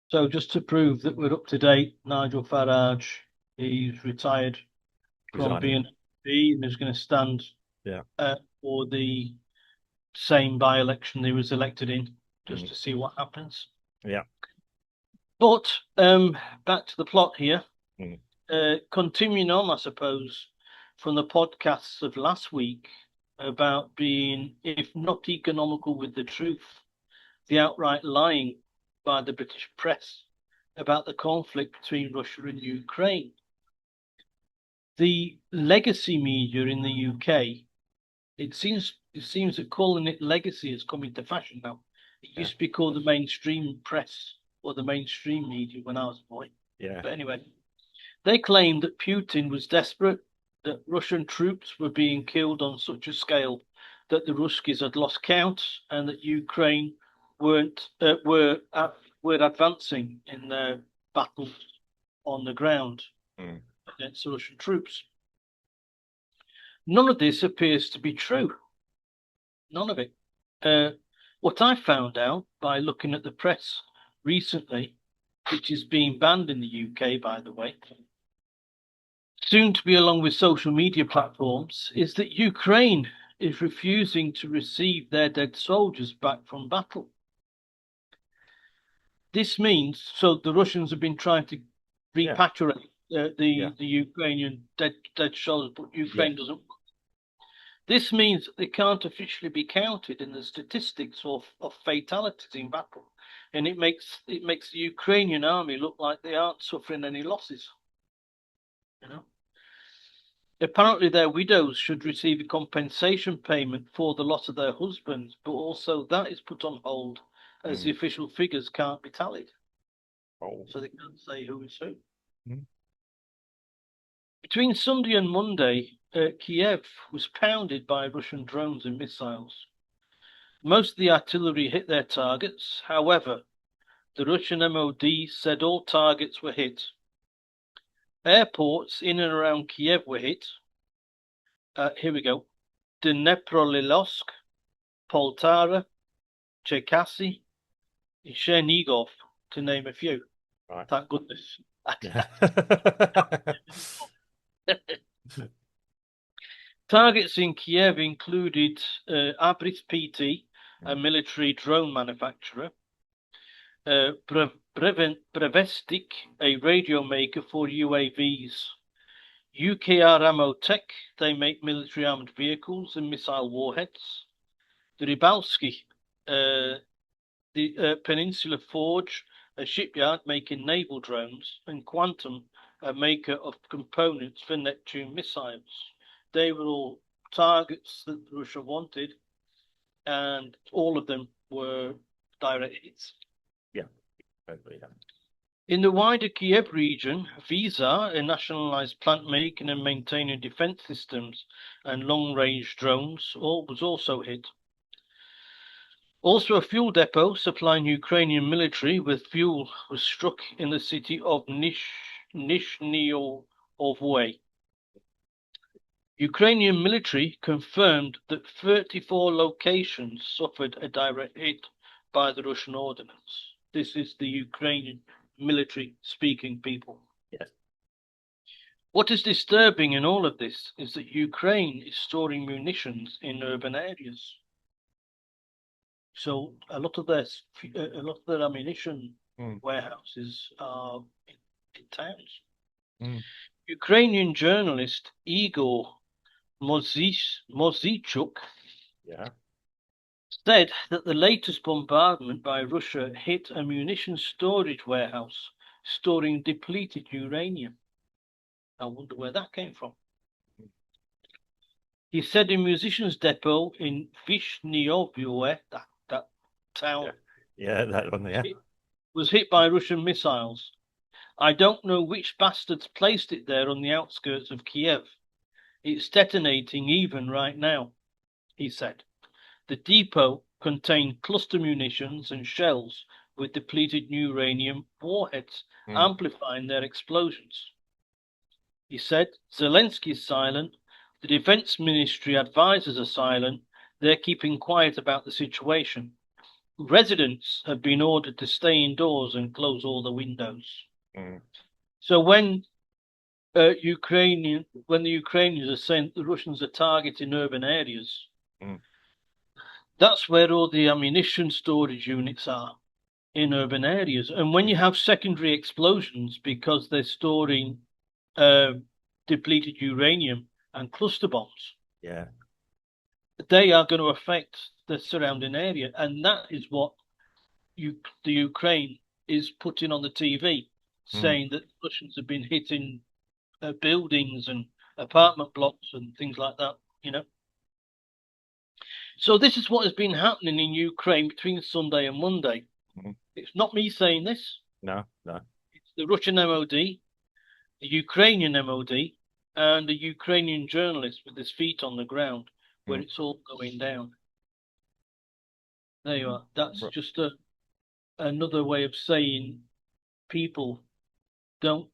So just to prove that we're up to date, Nigel Farage, he's retired from Resigning. being MP and is going to stand Yeah. for the same by-election he was elected in, just Mm. to see what happens. Yeah. But back to the plot here. Mm. Continuing on, I suppose, from the podcasts of last week about being, if not economical with the truth, the outright lying by the British press about the conflict between Russia and Ukraine. The legacy media in the UK, it seems that calling it legacy has come into fashion now. It Yeah. used to be called the mainstream press or the mainstream media when I was a boy. Yeah. But anyway, they claimed that Putin was desperate, that Russian troops were being killed on such a scale that the Ruskies had lost count, and that Ukraine weren't were advancing in their battles on the ground Mm. against the Russian troops. None of this appears to be true. None of it. Uh, what I found out by looking at the press recently, which is being banned in the UK, by the way, soon to be along with social media platforms, is that Ukraine is refusing to receive their dead soldiers back from battle. This means so the Russians have been trying to Yeah. repatriate Yeah. the Ukrainian dead soldiers, but Yeah. Ukraine doesn't. This means that they can't officially be counted in the statistics of fatalities in battle, and it makes the Ukrainian army look like they aren't suffering any losses. You know. Apparently, their widows should receive a compensation payment for the loss of their husbands, but also that is put on hold as the Mm. official figures can't be tallied, Oh. so they can't say who is who. Mm. Between Sunday and Monday, Kiev was pounded by Russian drones and missiles. Most of the artillery hit their targets. However, the Russian MOD said all targets were hit. Airports in and around Kiev were hit. Here we go. Dnepropetrovsk, Poltava, Cherkasy, Chernigov, to name a few. Right. Thank goodness. Yeah. Targets in Kiev included Abris PT, a Mm. military drone manufacturer, Brevestik, a radio maker for UAVs, UKR Ammo Tech, they make military armed vehicles and missile warheads, the Rybalski, the Peninsula Forge, a shipyard making naval drones, and Quantum, a maker of components for Neptune missiles. They were all targets that Russia wanted, and all of them were direct hits. Yeah. Totally. Yeah. In the wider Kiev region, Visa, a nationalized plant making and maintaining defense systems and long-range drones, was also hit. Also, a fuel depot supplying Ukrainian military with fuel was struck in the city of Nizhny Novgorod. Ukrainian military confirmed that 34 locations suffered a direct hit by the Russian ordnance. This is the Ukrainian military speaking people. Yes. What is disturbing in all of this is that Ukraine is storing munitions in urban areas. So a lot of their ammunition Mm. warehouses are in towns. Mm. Ukrainian journalist Igor Mozichuk Yeah. said that the latest bombardment by Russia hit a munitions storage warehouse storing depleted uranium. I wonder where that came from. He said a musicians depot in Vishnyovye, that Yeah. town, Yeah. That one. Yeah. was hit by Russian missiles. I don't know which bastards placed it there on the outskirts of Kiev. It's detonating even right now, he said. The depot contained cluster munitions and shells with depleted uranium warheads, Mm. amplifying their explosions. He said Zelensky's silent, the defense ministry advisors are silent, they're keeping quiet about the situation. residents have been ordered to stay indoors and close all the windows. Mm. So when the Ukrainians are saying the Russians are targeting urban areas, Mm. that's where all the ammunition storage units are, in urban areas. And when you have secondary explosions because they're storing uh, depleted uranium and cluster bombs, Yeah. they are going to affect the surrounding area. And that is what the Ukraine is putting on the TV, Mm. saying that Russians have been hitting buildings and apartment blocks and things like that, you know. So this is what has been happening in Ukraine between Sunday and Monday. Mm. It's not me saying this. No, no. It's the Russian MOD, the Ukrainian MOD, and a Ukrainian journalist with his feet on the ground, where Mm. it's all going down. There you are. That's R- just another way of saying people don't,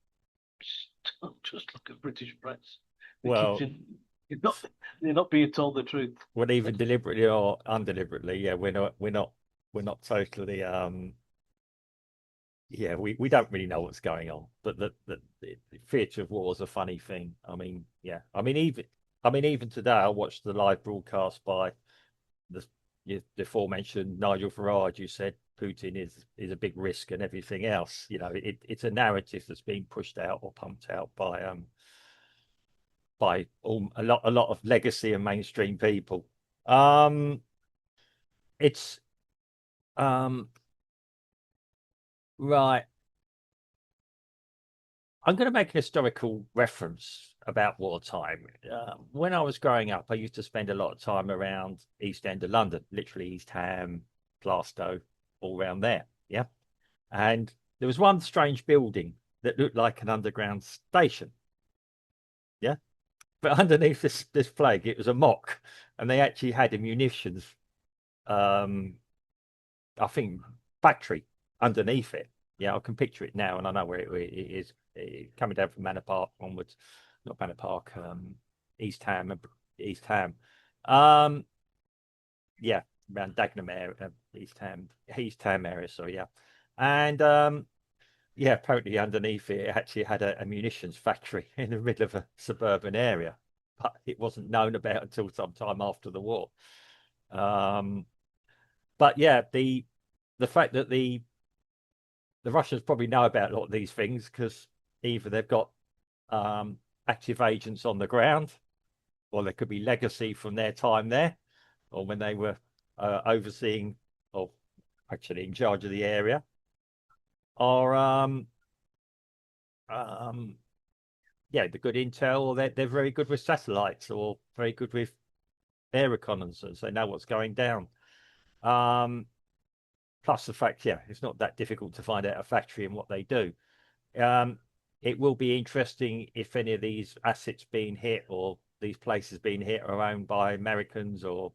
don't just look at British press. They're Well, keeping, they're not, they're not being told the truth. well, even deliberately or undeliberately, yeah, we're not totally yeah, we don't really know what's going on. But the theatre of war is a funny thing. I mean, yeah. I mean, even today I watched the live broadcast by the the aforementioned Nigel Farage, who said Putin is a big risk and everything else. It's a narrative that's being pushed out or pumped out by a lot of legacy and mainstream people. Um, it's um right. I'm going to make an historical reference about wartime. When I was growing up, I used to spend a lot of time around East End of London, literally East Ham, Glasgow, all around there. Yeah. And there was one strange building that looked like an underground station. Yeah. But underneath this flag, it was a mock, and they actually had a munitions, um, I think, factory underneath it. Yeah, I can picture it now, and I know where it is. Coming down from Manor Park onwards, not Manor Park, East Ham, East Ham. Um, yeah, around Dagenham area, East Ham area. So yeah, and yeah, apparently underneath it, it actually had a munitions factory in the middle of a suburban area, but it wasn't known about until sometime after the war. Um, but yeah, the fact that the Russians probably know about a lot of these things because either they've got um, active agents on the ground, or there could be legacy from their time there, or when they were overseeing or actually in charge of the area, or um, yeah, the good intel, or they're very good with satellites, or very good with air reconnaissance. They know what's going down. Um, Plus the fact, yeah, it's not that difficult to find out a factory and what they do. Um, it will be interesting if any of these assets being hit or these places being hit are owned by Americans or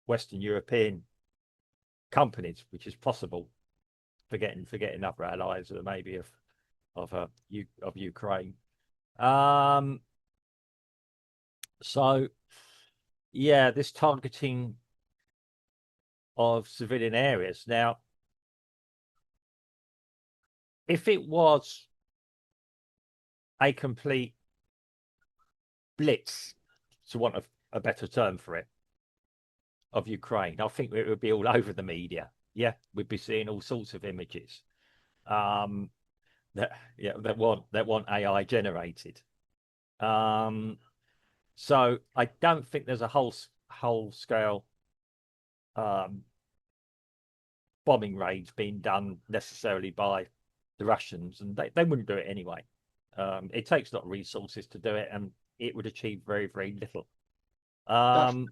Western European companies, which is possible. Forgetting other allies or maybe of Ukraine. Um, so yeah, this targeting of civilian areas. Now, if it was a complete blitz, to want a better term for it, of Ukraine, I think it would be all over the media. Yeah, we'd be seeing all sorts of images um, that want AI generated. Um, so I don't think there's a whole scale um, bombing raids being done necessarily by the Russians, and they wouldn't do it anyway. It takes a lot of resources to do it, and it would achieve very, very little. That's Um,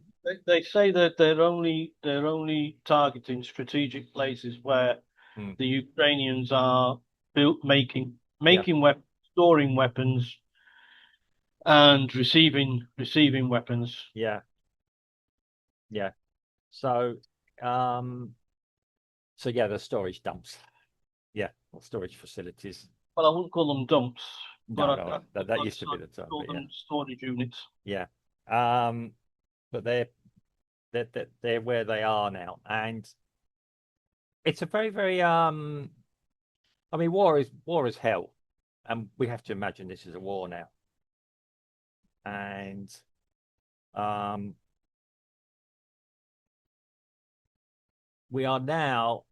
they say that they're only targeting strategic places where mm, the Ukrainians are built yeah, making weapons, storing weapons, and receiving weapons. yeah, yeah. So, um, so yeah, the storage dumps, yeah, or storage facilities. Well, I wouldn't call them dumps, but No, I no, that used to be I'd the term, call but yeah, them storage units. yeah. Um, but they're where they are now, and it's a very, very I mean, war is hell, and we have to imagine this is a war now. And um, we are now,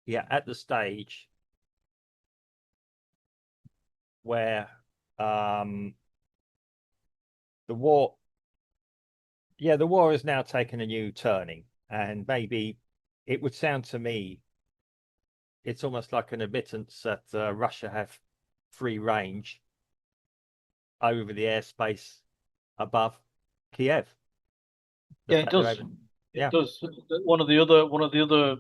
yeah, at the stage where um, the war, yeah, the war has now taken a new turning, and maybe it would sound to me it's almost like an admittance that Russia have free range over the airspace above Kiev. The Yeah, it fact they're does. able, It yeah, does. One of the other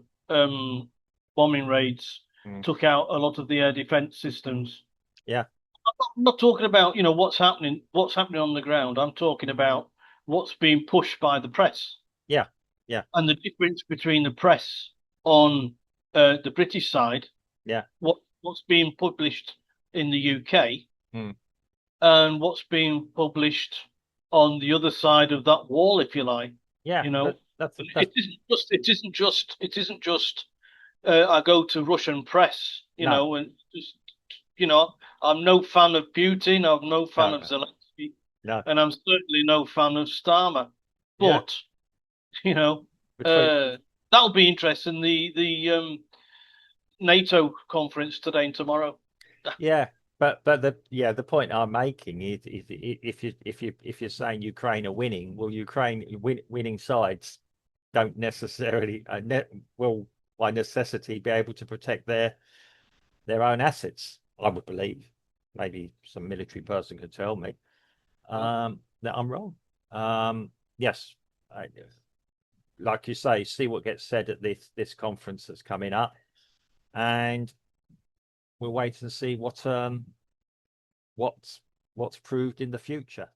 bombing raids mm, took out a lot of the air defense systems. yeah, I'm not talking about, what's happening on the ground. I'm talking about what's being pushed by the press yeah, yeah, and the difference between the press on the British side, yeah, what's being published in the UK, mm, and what's being published on the other side of that wall, if you like. yeah. You know, But that's it isn't just I go to Russian press, no, and just, you know, I'm no fan of Putin, I'm no fan no, of no, Zelensky, no, and I'm certainly no fan of Starmer. yeah. But, you know, Between uh, that'll be interesting. The NATO conference today and tomorrow. Yeah, but the point I'm making is if you're saying Ukraine are winning, well, winning sides don't necessarily will by necessity be able to protect their own assets. I would believe. Maybe some military person could tell me that I'm wrong. Yes, I, like you say, see what gets said at this conference that's coming up, and we'll wait and see what's what's proved in the future.